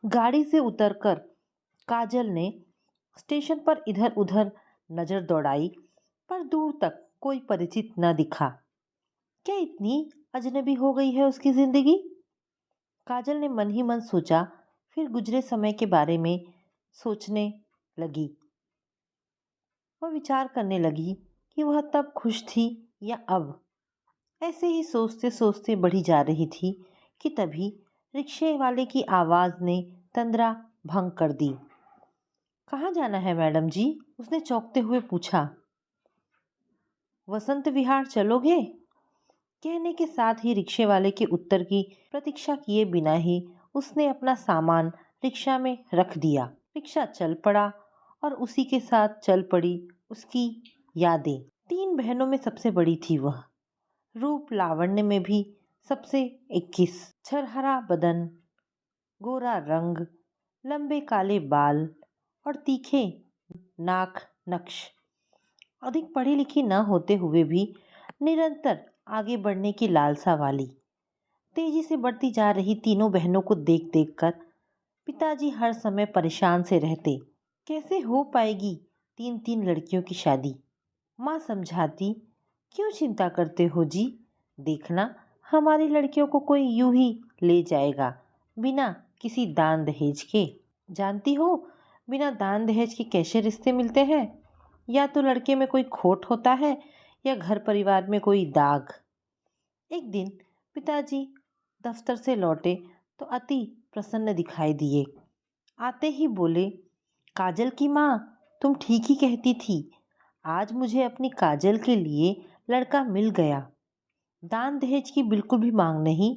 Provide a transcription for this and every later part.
गाड़ी से उतरकर काजल ने स्टेशन पर इधर उधर नजर दौड़ाई, पर दूर तक कोई परिचित न दिखा। क्या इतनी अजनबी हो गई है उसकी जिंदगी? काजल ने मन ही मन सोचा। फिर गुजरे समय के बारे में सोचने लगी। वह विचार करने लगी कि वह तब खुश थी या अब। ऐसे ही सोचते सोचते बढ़ी जा रही थी कि तभी रिक्शे वाले की आवाज ने तंद्रा भंग कर दी। कहाँ जाना है मैडम जी? उसने चौंकते हुए पूछा। वसंत विहार चलोगे? कहने के साथ ही रिक्शे वाले के उत्तर की प्रतीक्षा किए बिना ही उसने अपना सामान रिक्शा में रख दिया। रिक्शा चल पड़ा और उसी के साथ चल पड़ी उसकी यादें। 3 बहनों में सबसे बड़ी थी वह। रूप लावण्य में भी सबसे 21। छरहरा बदन, गोरा रंग, लंबे काले बाल और तीखे नाक नक्श। अधिक पढ़ी लिखी न होते हुए भी निरंतर आगे बढ़ने की लालसा वाली। तेजी से बढ़ती जा रही तीनों बहनों को देख देख कर पिताजी हर समय परेशान से रहते। कैसे हो पाएगी 3-3 लड़कियों की शादी? माँ समझाती, क्यों चिंता करते हो जी? देखना, हमारी लड़कियों को कोई यूं ही ले जाएगा, बिना किसी दान दहेज के। जानती हो, बिना दान दहेज के कैसे रिश्ते मिलते हैं? या तो लड़के में कोई खोट होता है या घर परिवार में कोई दाग। एक दिन पिताजी दफ्तर से लौटे तो अति प्रसन्न दिखाई दिए। आते ही बोले, काजल की माँ, तुम ठीक ही कहती थी। आज मुझे अपनी काजल के लिए लड़का मिल गया। दान दहेज की बिल्कुल भी मांग नहीं।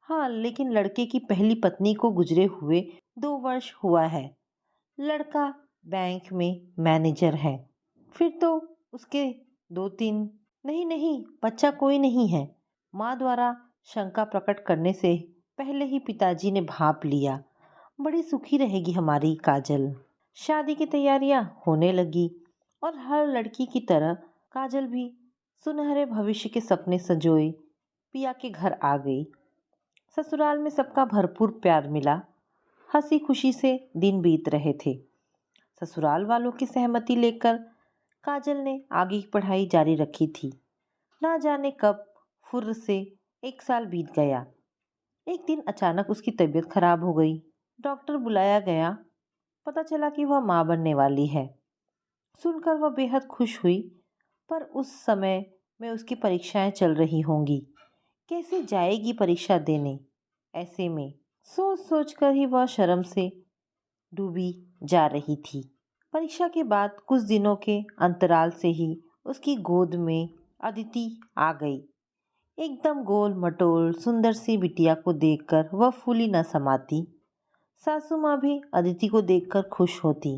हाँ, लेकिन लड़के की पहली पत्नी को गुजरे हुए 2 वर्ष हुआ है। लड़का बैंक में मैनेजर है। फिर तो उसके 2-3, नहीं नहीं, बच्चा कोई नहीं है। माँ द्वारा शंका प्रकट करने से पहले ही पिताजी ने भांप लिया। बड़ी सुखी रहेगी हमारी काजल। शादी की तैयारियां होने लगी और हर लड़की की तरह काजल भी सुनहरे भविष्य के सपने संजोए पिया के घर आ गई। ससुराल में सबका भरपूर प्यार मिला। हंसी खुशी से दिन बीत रहे थे। ससुराल वालों की सहमति लेकर काजल ने आगे की पढ़ाई जारी रखी थी। ना जाने कब फुर्र से 1 साल बीत गया। एक दिन अचानक उसकी तबीयत खराब हो गई। डॉक्टर बुलाया गया। पता चला कि वह माँ बनने वाली है। सुनकर वह बेहद खुश हुई, पर उस समय में उसकी परीक्षाएं चल रही होंगी। कैसे जाएगी परीक्षा देने? ऐसे में सोच सोच कर ही वह शर्म से डूबी जा रही थी। परीक्षा के बाद कुछ दिनों के अंतराल से ही उसकी गोद में अदिति आ गई। एकदम गोल मटोल सुंदर सी बिटिया को देखकर वह फूली न समाती। सासू माँ भी अदिति को देखकर खुश होती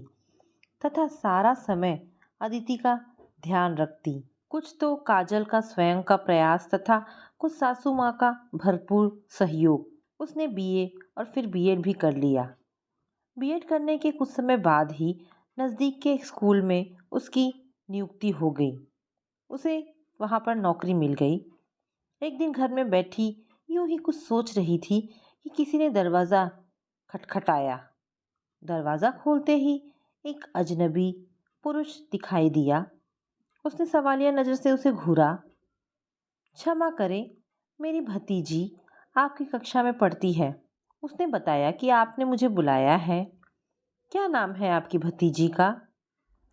तथा सारा समय अदिति का ध्यान रखती। कुछ तो काजल का स्वयं का प्रयास तथा कुछ सासू माँ का भरपूर सहयोग। उसने बीए और फिर बीएड भी कर लिया। बीएड करने के कुछ समय बाद ही नज़दीक के स्कूल में उसकी नियुक्ति हो गई। उसे वहाँ पर नौकरी मिल गई। एक दिन घर में बैठी यूं ही कुछ सोच रही थी कि किसी ने दरवाज़ा खटखटाया। दरवाज़ा खोलते ही एक अजनबी पुरुष दिखाई दिया। उसने सवालिया नज़र से उसे घूरा। क्षमा करें, मेरी भतीजी आपकी कक्षा में पढ़ती है। उसने बताया कि आपने मुझे बुलाया है। क्या नाम है आपकी भतीजी का?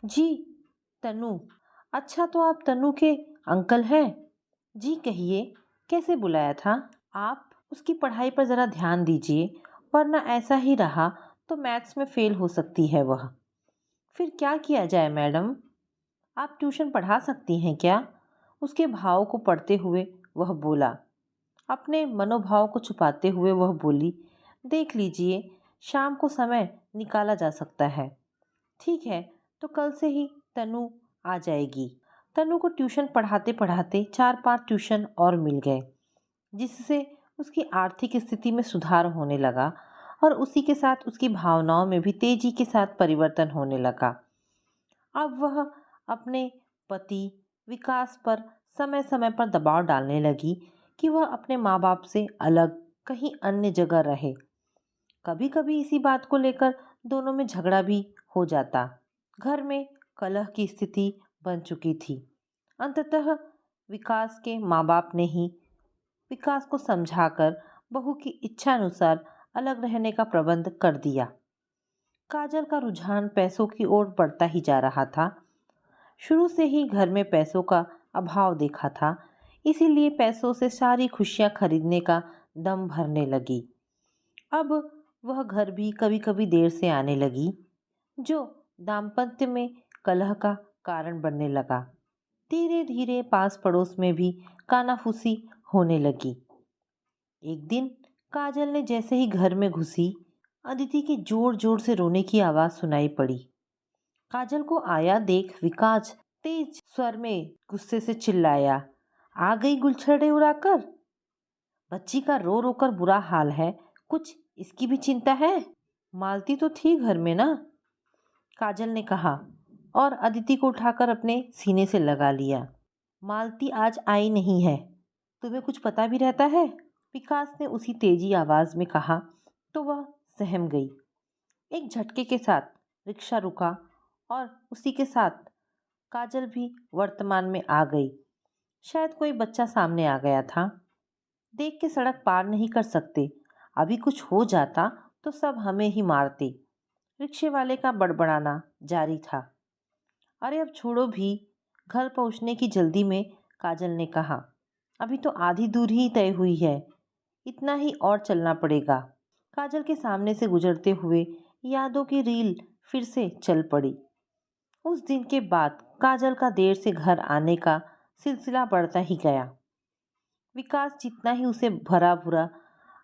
जी, तनु। अच्छा, तो आप तनु के अंकल हैं? जी कहिए, कैसे बुलाया था? आप उसकी पढ़ाई पर ज़रा ध्यान दीजिए, वरना ऐसा ही रहा तो मैथ्स में फेल हो सकती है वह। फिर क्या किया जाए मैडम? आप ट्यूशन पढ़ा सकती हैं क्या? उसके भाव को पढ़ते हुए वह बोला। अपने मनोभाव को छुपाते हुए वह बोली, देख लीजिए, शाम को समय निकाला जा सकता है। ठीक है, तो कल से ही तनु आ जाएगी। तनु को ट्यूशन पढ़ाते पढ़ाते 4-5 ट्यूशन और मिल गए, जिससे उसकी आर्थिक स्थिति में सुधार होने लगा और उसी के साथ उसकी भावनाओं में भी तेजी के साथ परिवर्तन होने लगा। अब वह अपने पति विकास पर समय समय पर दबाव डालने लगी कि वह अपने माँ बाप से अलग कहीं अन्य जगह रहे। कभी कभी इसी बात को लेकर दोनों में झगड़ा भी हो जाता। घर में कलह की स्थिति बन चुकी थी। अंततः विकास के माँ बाप ने ही विकास को समझाकर बहू की इच्छा अनुसार अलग रहने का प्रबंध कर दिया। काजल का रुझान पैसों की ओर बढ़ता ही जा रहा था। शुरू से ही घर में पैसों का अभाव देखा था, इसीलिए पैसों से सारी खुशियां खरीदने का दम भरने लगी। अब वह घर भी कभी कभी देर से आने लगी, जो दाम्पत्य में कलह का कारण बनने लगा। धीरे धीरे पास पड़ोस में भी कानाफूसी होने लगी। एक दिन काजल ने जैसे ही घर में घुसी, अदिति की जोर जोर से रोने की आवाज सुनाई पड़ी। काजल को आया देख विकास तेज स्वर में गुस्से से चिल्लाया, आ गई गुलछड़े उड़ाकर। बच्ची का रो रो कर बुरा हाल है, कुछ इसकी भी चिंता है। मालती तो थी घर में ना, काजल ने कहा और अदिति को उठाकर अपने सीने से लगा लिया। मालती आज आई नहीं है, तुम्हें कुछ पता भी रहता है? विकास ने उसी तेजी आवाज में कहा तो वह सहम गई। एक झटके के साथ रिक्शा रुका और उसी के साथ काजल भी वर्तमान में आ गई। शायद कोई बच्चा सामने आ गया था। देख के सड़क पार नहीं कर सकते, अभी कुछ हो जाता तो सब हमें ही मारते। रिक्शे वाले का बड़बड़ाना जारी था। अरे अब छोड़ो भी, घर पहुंचने की जल्दी में काजल ने कहा, अभी तो आधी दूर ही तय हुई है, इतना ही और चलना पड़ेगा। काजल के सामने से गुजरते हुए यादों की रील फिर से चल पड़ी। उस दिन के बाद काजल का देर से घर आने का सिलसिला बढ़ता ही गया। विकास जितना ही उसे भरा बुरा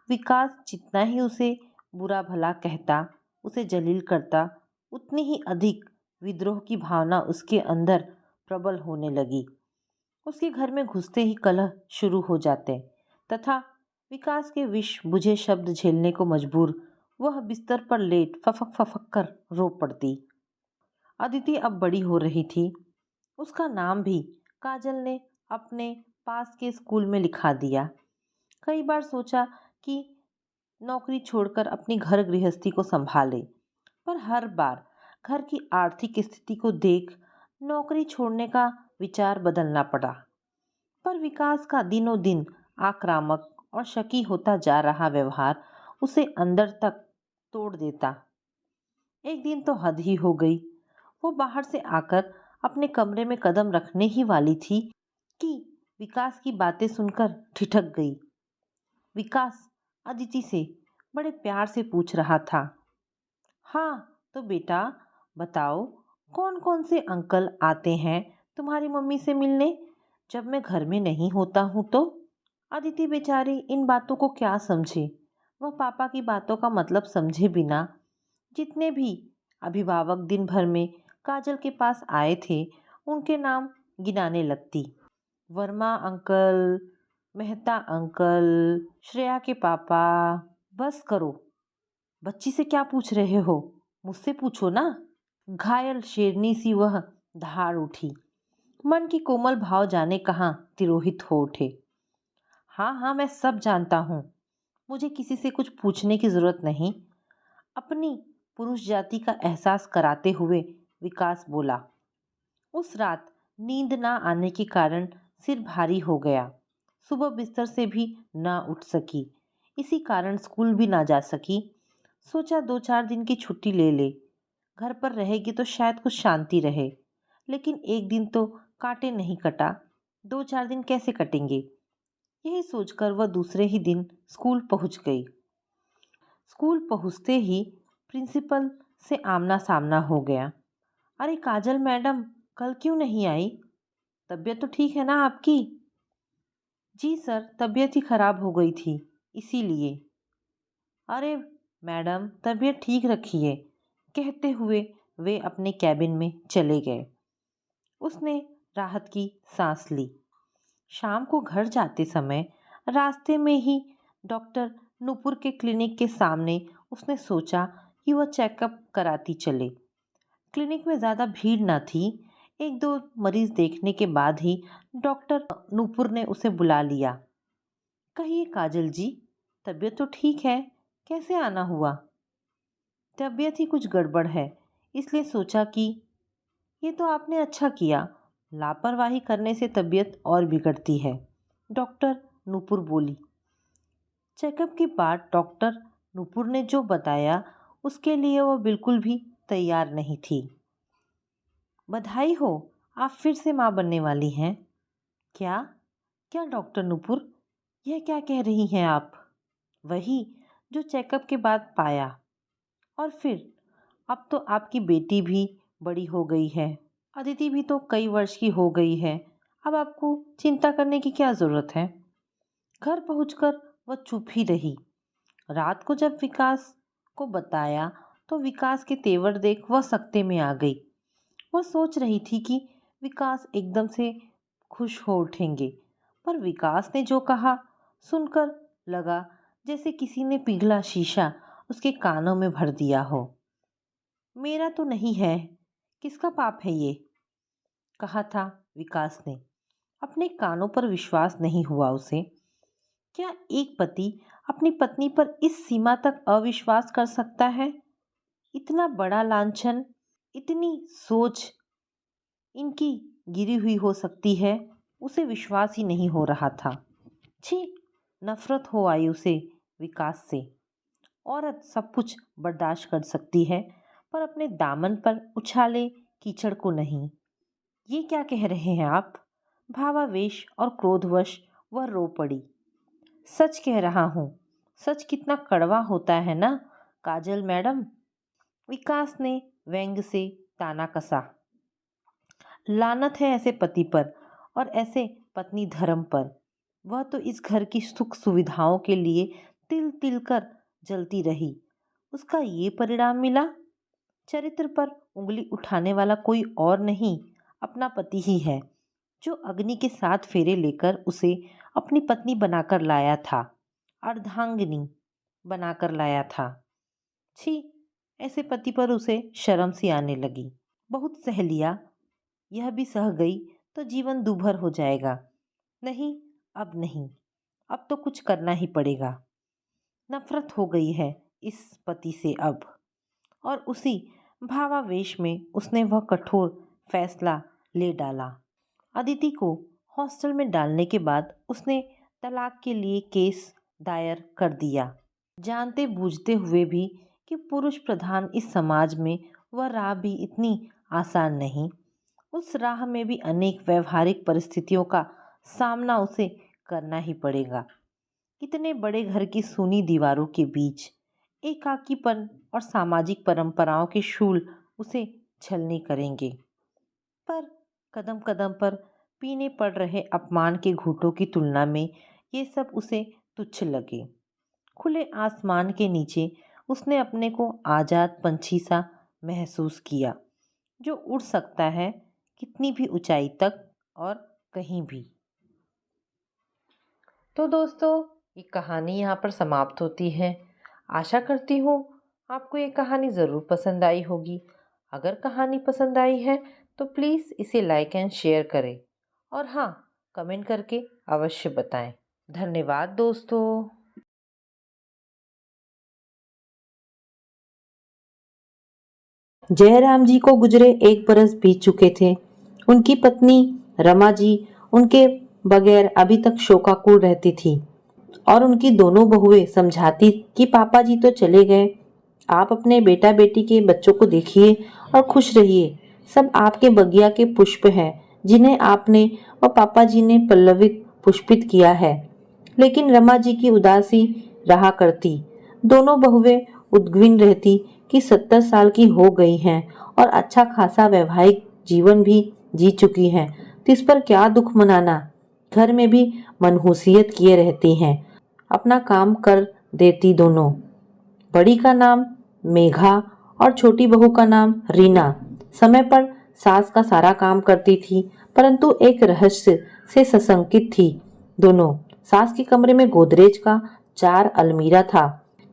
विकास जितना ही उसे बुरा भला कहता, उसे जलील करता, उतनी ही अधिक विद्रोह की भावना उसके अंदर प्रबल होने लगी। उसके घर में घुसते ही कलह शुरू हो जाते तथा विकास के विष बुझे शब्द झेलने को मजबूर वह बिस्तर पर लेट फफक फफक कर रो पड़ती। अदिति अब बड़ी हो रही थी। उसका नाम भी काजल ने अपने पास के स्कूल में लिखा दिया। कई बार सोचा कि नौकरी छोड़कर अपनी घर गृहस्थी को संभाले, पर हर बार घर की आर्थिक स्थिति को देख नौकरी छोड़ने का विचार बदलना पड़ा। पर विकास का दिनों दिन आक्रामक और शकी होता जा रहा व्यवहार उसे अंदर तक तोड़ देता। एक दिन तो हद ही हो गई। वो बाहर से आकर अपने कमरे में कदम रखने ही वाली थी कि विकास की बातें सुनकर ठिठक गई। विकास अदिति से बड़े प्यार से पूछ रहा था, हाँ तो बेटा बताओ, कौन कौन से अंकल आते हैं तुम्हारी मम्मी से मिलने जब मैं घर में नहीं होता हूँ तो? अदिति बेचारी इन बातों को क्या समझे। वह पापा की बातों का मतलब समझे बिना जितने भी अभिभावक दिन भर में काजल के पास आए थे उनके नाम गिनाने लगती। वर्मा अंकल, मेहता अंकल, श्रेया के पापा। बस करो, बच्ची से क्या पूछ रहे हो, मुझसे पूछो ना। घायल शेरनी सी वह दहाड़ उठी। मन की कोमल भाव जाने कहाँ तिरोहित हो उठे। हाँ हाँ मैं सब जानता हूँ, मुझे किसी से कुछ पूछने की जरूरत नहीं, अपनी पुरुष जाति का एहसास कराते हुए विकास बोला। उस रात नींद ना आने के कारण सिर भारी हो गया। सुबह बिस्तर से भी ना उठ सकी, इसी कारण स्कूल भी ना जा सकी। सोचा 2-4 दिन की छुट्टी ले ले, घर पर रहेगी तो शायद कुछ शांति रहे। लेकिन एक दिन तो काटे नहीं कटा, 2-4 दिन कैसे कटेंगे। यही सोचकर वह दूसरे ही दिन स्कूल पहुंच गई। स्कूल पहुंचते ही प्रिंसिपल से आमना सामना हो गया। अरे काजल मैडम कल क्यों नहीं आई, तबीयत तो ठीक है ना आपकी? जी सर, तबीयत ही खराब हो गई थी इसीलिए। अरे मैडम तबीयत ठीक रखिए, कहते हुए वे अपने कैबिन में चले गए। उसने राहत की सांस ली। शाम को घर जाते समय रास्ते में ही डॉक्टर नूपुर के क्लिनिक के सामने उसने सोचा कि वह चेकअप कराती चले। क्लिनिक में ज़्यादा भीड़ न थी। 1-2 मरीज देखने के बाद ही डॉक्टर नूपुर ने उसे बुला लिया। कहिए काजल जी, तबीयत तो ठीक है, कैसे आना हुआ? तबीयत ही कुछ गड़बड़ है, इसलिए सोचा कि ये तो आपने अच्छा किया। लापरवाही करने से तबीयत और बिगड़ती है, डॉक्टर नूपुर बोली। चेकअप के बाद डॉक्टर नूपुर ने जो बताया उसके लिए वो बिल्कुल भी तैयार नहीं थी। बधाई हो, आप फिर से माँ बनने वाली हैं। क्या क्या डॉक्टर नूपुर, यह क्या कह रही हैं आप? वही जो चेकअप के बाद पाया। और फिर अब तो आपकी बेटी भी बड़ी हो गई है, अदिति भी तो कई वर्ष की हो गई है। अब आपको चिंता करने की क्या ज़रूरत है? घर पहुंचकर वह चुप ही रही। रात को जब विकास को बताया तो विकास के तेवर देख वह सकते में आ गई। वह सोच रही थी कि विकास एकदम से खुश हो उठेंगे, पर विकास ने जो कहा सुनकर लगा जैसे किसी ने पिघला शीशा उसके कानों में भर दिया हो। मेरा तो नहीं है, किसका पाप है ये? कहा था विकास ने। अपने कानों पर विश्वास नहीं हुआ उसे। क्या एक पति अपनी पत्नी पर इस सीमा तक अविश्वास कर सकता है? इतना बड़ा लांछन, इतनी सोच इनकी गिरी हुई हो सकती है, उसे विश्वास ही नहीं हो रहा था। छी, नफरत हो आई उसे विकास से। औरत सब कुछ बर्दाश्त कर सकती है, पर अपने दामन पर उछाले कीचड़ को नहीं। ये क्या कह रहे हैं आप? भावावेश और क्रोधवश वह रो पड़ी। सच कह रहा हूँ। सच कितना कड़वा होता है ना काजल मैडम? विकास ने व्यंग से ताना कसा। लानत है ऐसे पति पर और ऐसे पत्नी धर्म पर। वह तो इस घर की सुख सुविधाओं के लिए तिल तिल कर जलती रही, उसका ये परिणाम मिला। चरित्र पर उंगली उठाने वाला कोई और नहीं, अपना पति ही है, जो अग्नि के 7 फेरे लेकर उसे अपनी पत्नी बनाकर लाया था, अर्धांगिनी बनाकर लाया था। छी, ऐसे पति पर उसे शर्म सी आने लगी। बहुत सह लिया, यह भी सह गई तो जीवन दूभर हो जाएगा। नहीं, अब नहीं, अब तो कुछ करना ही पड़ेगा। नफरत हो गई है इस पति से अब। और उसी भावावेश में उसने वह कठोर फैसला ले डाला। अदिति को हॉस्टल में डालने के बाद उसने तलाक के लिए केस दायर कर दिया, जानते बूझते हुए भी कि पुरुष प्रधान इस समाज में वह राह भी इतनी आसान नहीं। उस राह में भी अनेक व्यवहारिक परिस्थितियों का सामना उसे करना ही पड़ेगा। इतने बड़े घर की सूनी दीवारों के बीच एकाकीपन और सामाजिक परंपराओं के शूल उसे छलनी करेंगे। पर कदम कदम पर पीने पड़ रहे अपमान के घूंटों की तुलना में ये सब उसे तुच्छ लगे। खुले आसमान के नीचे उसने अपने को आजाद पंछी सा महसूस किया, जो उड़ सकता है कितनी भी ऊंचाई तक और कहीं भी। तो दोस्तों, ये कहानी यहाँ पर समाप्त होती है। आशा करती हूँ आपको ये कहानी ज़रूर पसंद आई होगी। अगर कहानी पसंद आई है तो प्लीज़ इसे लाइक एंड शेयर करें, और हाँ, कमेंट करके अवश्य बताएं। धन्यवाद दोस्तों। जयराम जी को गुजरे 1 बरस बीत चुके थे। उनकी पत्नी रमा जी उनके बगैर अभी तक शोकाकुल रहती थी, और उनकी दोनों बहुएं समझाती कि पापा जी तो चले गए, आप अपने बेटा बेटी के बच्चों को देखिए और खुश रहिए। सब आपके बगिया के पुष्प हैं, जिन्हें आपने और पापा जी ने पल्लवित पुष्पित किया है। लेकिन रमा जी की उदासी रहा करती। दोनों बहुएं उद्विग्न रहती कि 70 साल की हो गई हैं और अच्छा खासा वैवाहिक जीवन भी जी चुकी हैं, तो इस पर क्या दुख मनाना। घर में भी मनहूसियत किए रहती हैं, अपना काम कर देती दोनों। बड़ी का नाम मेघा और छोटी बहू का नाम रीना समय पर सास का सारा काम करती थी, परंतु एक रहस्य से सशंकित थी दोनों। सास के कमरे में गोदरेज का 4 अलमीरा था,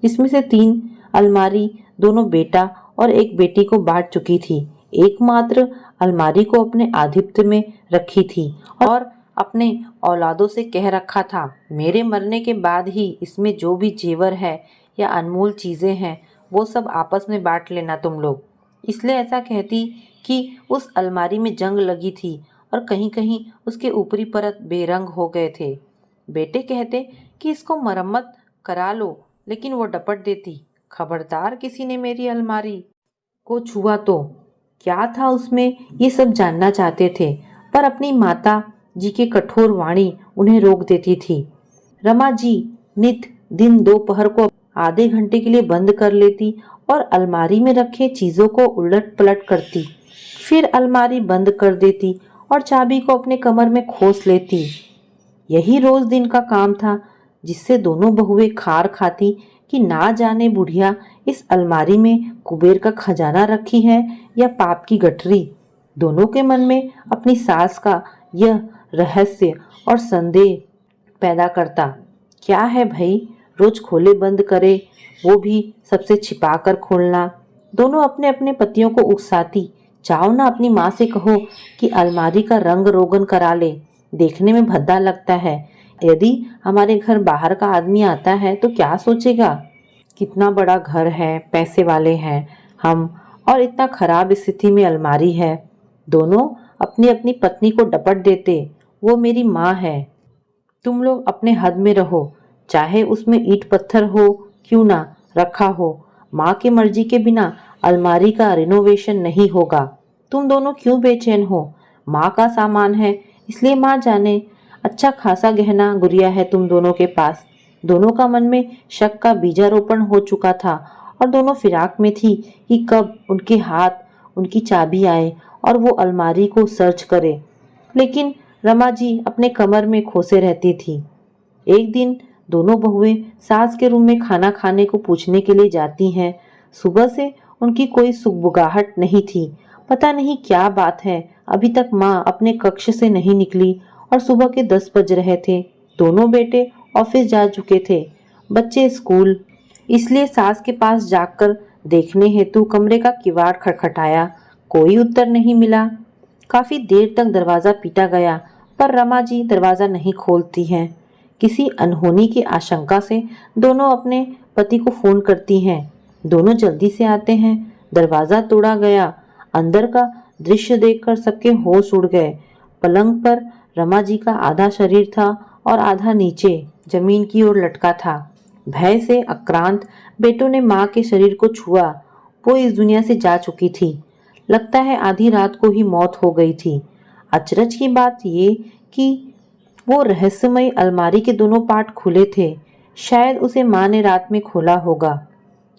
जिसमें से 3 अलमारी दोनों बेटा और एक बेटी को बांट चुकी थी। एकमात्र अलमारी को अपने आधिपत्य में रखी थी और अपने औलादों से कह रखा था, मेरे मरने के बाद ही इसमें जो भी जेवर है या अनमोल चीजें हैं वो सब आपस में बांट लेना तुम लोग। इसलिए ऐसा कहती कि उस अलमारी में जंग लगी थी और कहीं कहीं उसके ऊपरी परत बेरंग हो गए थे। बेटे कहते कि इसको मरम्मत करा लो, लेकिन वो डपट देती, खबरदार किसी ने मेरी अलमारी को छुआ तो। क्या था उसमें ये सब जानना चाहते थे, पर अपनी माता जी की कठोर वाणी उन्हें रोक देती थी। रमा जी नित दिन दोपहर को आधे घंटे के लिए बंद कर लेती और अलमारी में रखे चीजों को उलट पलट करती, फिर अलमारी बंद कर देती और चाबी को अपने कमर में खोस लेती। यही रोज दिन का काम था, जिससे दोनों बहुएं खार खाती कि ना जाने बुढ़िया इस अलमारी में कुबेर का खजाना रखी है या पाप की गठरी। दोनों के मन में अपनी सास का यह रहस्य और संदेह पैदा करता। क्या है भाई, रोज खोले बंद करे, वो भी सबसे छिपा कर खोलना। दोनों अपने अपने पतियों को उकसाती, जाओ ना अपनी माँ से कहो कि अलमारी का रंग रोगन करा ले, देखने में भद्दा लगता है। यदि हमारे घर बाहर का आदमी आता है तो क्या सोचेगा, कितना बड़ा घर है, पैसे वाले हैं हम, और इतना खराब स्थिति में अलमारी है। दोनों अपनी अपनी पत्नी को डपट देते, वो मेरी माँ है, तुम लोग अपने हद में रहो, चाहे उसमें ईंट पत्थर हो क्यों ना रखा हो, माँ की मर्जी के बिना अलमारी का रिनोवेशन नहीं होगा। तुम दोनों क्यों बेचैन हो, माँ का सामान है इसलिए माँ जाने। अच्छा खासा गहना गुड़िया है तुम दोनों के पास। दोनों का मन में शक का बीजारोपण हो चुका था और दोनों फिराक में थी कि कब उनके हाथ उनकी चाबी आए और वो अलमारी को सर्च करे। लेकिन रमा जी अपने कमर में खोसे रहती थी। एक दिन दोनों बहुएं सास के रूम में खाना खाने को पूछने के लिए जाती हैं। सुबह से उनकी कोई सुगबुगाहट नहीं थी। पता नहीं क्या बात है, अभी तक माँ अपने कक्ष से नहीं निकली और सुबह के 10 बज रहे थे। दोनों बेटे ऑफिस जा चुके थे, बच्चे स्कूल। इसलिए सास के पास जाकर देखने हेतु कमरे का किवाड़ खटखटाया। कोई उत्तर नहीं मिला। काफी देर तक दरवाजा पीटा गया, पर रमा जी दरवाजा नहीं खोलती हैं। किसी अनहोनी की आशंका से दोनों अपने पति को फोन करती हैं। दोनों जल्दी से आते हैं। दरवाजा तोड़ा गया। अंदर का दृश्य देखकर सबके होश उड़ गए। पलंग पर रमा जी का आधा शरीर था और आधा नीचे जमीन की ओर लटका था। भय से आक्रांत बेटों ने माँ के शरीर को छुआ। वो इस दुनिया से जा चुकी थी। लगता है आधी रात को ही मौत हो गई थी। अचरज की बात ये कि वो रहस्यमयी अलमारी के दोनों पार्ट खुले थे। शायद उसे माँ ने रात में खोला होगा।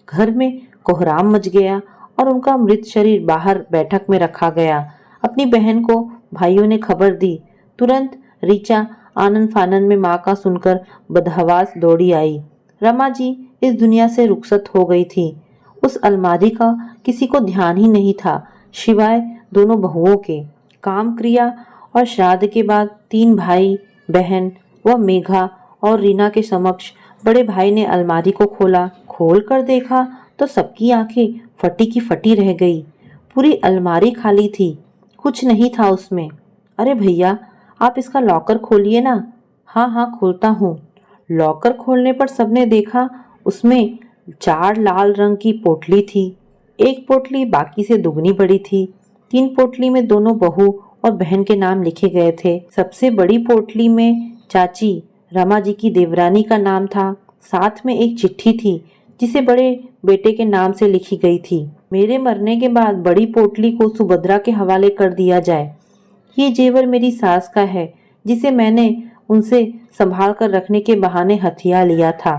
घर में कोहराम मच गया और उनका मृत शरीर बाहर बैठक में रखा गया। अपनी बहन को भाइयों ने खबर दी। तुरंत रीचा आनन फानन में माँ का सुनकर बदहवास दौड़ी आई। रमा जी इस दुनिया से रुखसत हो गई थी। उस अलमारी का किसी को ध्यान ही नहीं था, सिवाय दोनों बहुओं के। काम क्रिया और श्राद्ध के बाद 3 भाई बहन व मेघा और रीना के समक्ष बड़े भाई ने अलमारी को खोला। खोल कर देखा तो सबकी आंखें फटी की फटी रह गई। पूरी अलमारी खाली थी, कुछ नहीं था उसमें। अरे भैया, आप इसका लॉकर खोलिए ना। हाँ हाँ खोलता हूँ। लॉकर खोलने पर सबने देखा उसमें 4 लाल रंग की पोटली थी। एक पोटली बाकी से दुगनी बड़ी थी। 3 पोटली में दोनों बहू और बहन के नाम लिखे गए थे। सबसे बड़ी पोटली में चाची रमा जी की देवरानी का नाम था। साथ में एक चिट्ठी थी जिसे बड़े बेटे के नाम से लिखी गई थी। मेरे मरने के बाद बड़ी पोटली को सुभद्रा के हवाले कर दिया जाए। ये जेवर मेरी सास का है, जिसे मैंने उनसे संभाल कर रखने के बहाने हथिया लिया था।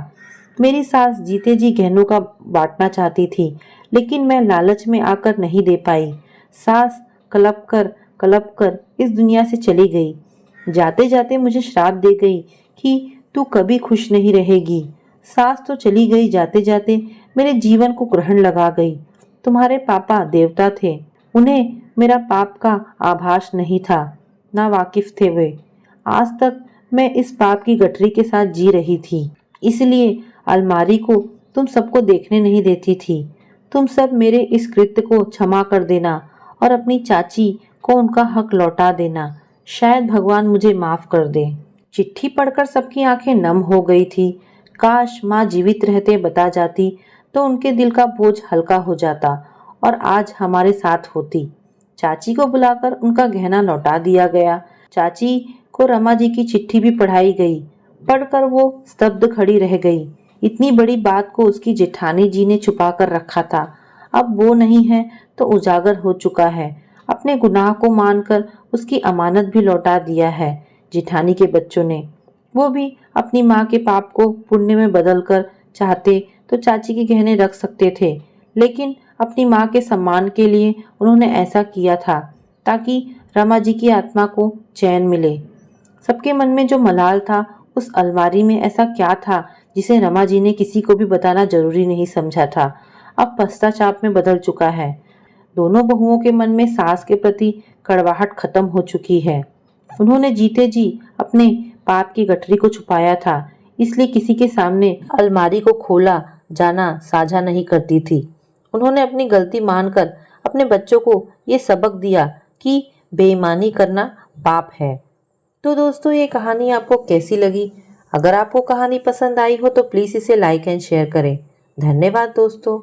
मेरी सास जीते जी गहनों का बांटना चाहती थी, लेकिन मैं लालच में आकर नहीं दे पाई। सास कलप कर इस दुनिया से चली गई। जाते जाते मुझे श्राप दे गई कि तू कभी खुश नहीं रहेगी। सास तो चली गई, जाते जाते मेरे जीवन को ग्रहण लगा गई। तुम्हारे पापा देवता थे, उन्हें मेरा पाप का आभास नहीं था, ना वाकिफ थे वे। आज तक मैं इस पाप की गठरी के साथ जी रही थी, इसलिए अलमारी को तुम सबको देखने नहीं देती थी। तुम सब मेरे इस कृत्य को क्षमा कर देना और अपनी चाची को उनका हक लौटा देना। शायद भगवान मुझे माफ कर दे। चिट्ठी पढ़कर सबकी आंखें नम हो गई थी। काश माँ जीवित रहते बता जाती तो उनके दिल का बोझ हल्का हो जाता और आज हमारे साथ होती। चाची को बुलाकर उनका गहना लौटा दिया गया। चाची को रमा जी की चिट्ठी भी पढ़ाई गई। पढ़कर वो स्तब्ध खड़ी रह गई। इतनी बड़ी बात को उसकी जेठानी जी ने छुपा कर रखा था। अब वो नहीं है तो उजागर हो चुका है। अपने गुनाह को मानकर उसकी अमानत भी लौटा दिया है जेठानी के बच्चों ने। वो भी अपनी माँ के पाप को पुण्य में बदलकर चाहते तो चाची के गहने रख सकते थे, लेकिन अपनी माँ के सम्मान के लिए उन्होंने ऐसा किया था ताकि रमा जी की आत्मा को चैन मिले। सबके मन में जो मलाल था, उस अलमारी में ऐसा क्या था जिसे रमा जी ने किसी को भी बताना जरूरी नहीं समझा था, अब पश्चाताप में बदल चुका है। दोनों बहुओं के मन में सास के प्रति कड़वाहट खत्म हो चुकी है। उन्होंने जीते जी अपने पाप की गठरी को छुपाया था, इसलिए किसी के सामने अलमारी को खोला जाना साझा नहीं करती थी। उन्होंने अपनी गलती मानकर अपने बच्चों को ये सबक दिया कि बेईमानी करना पाप है। तो दोस्तों, ये कहानी आपको कैसी लगी? अगर आपको कहानी पसंद आई हो तो प्लीज़ इसे लाइक एंड शेयर करें। धन्यवाद दोस्तों।